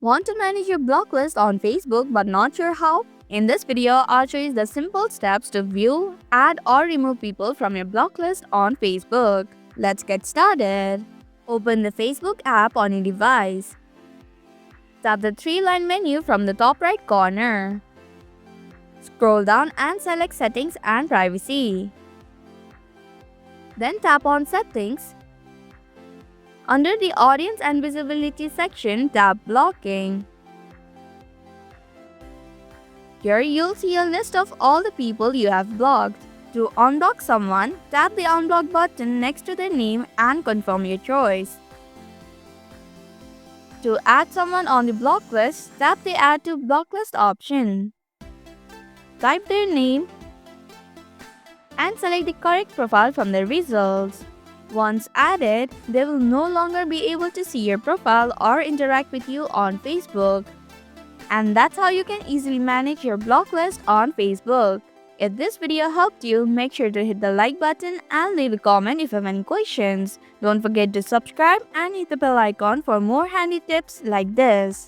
Want to manage your block list on Facebook but not sure how? In this video, I'll show you the simple steps to view, add or remove people from your block list on Facebook. Let's get started. Open the Facebook app on your device. Tap the three-line menu from the top right corner. Scroll down and select Settings and Privacy. Then tap on Settings. Under the Audience and Visibility section, tap Blocking. Here you'll see a list of all the people you have blocked. To unblock someone, tap the Unblock button next to their name and confirm your choice. To add someone on the block list, tap the Add to Block List option. Type their name and select the correct profile from the results. Once added, they will no longer be able to see your profile or interact with you on Facebook. And that's how you can easily manage your block list on Facebook. If this video helped you, make sure to hit the like button and leave a comment if you have any questions. Don't forget to subscribe and hit the bell icon for more handy tips like this.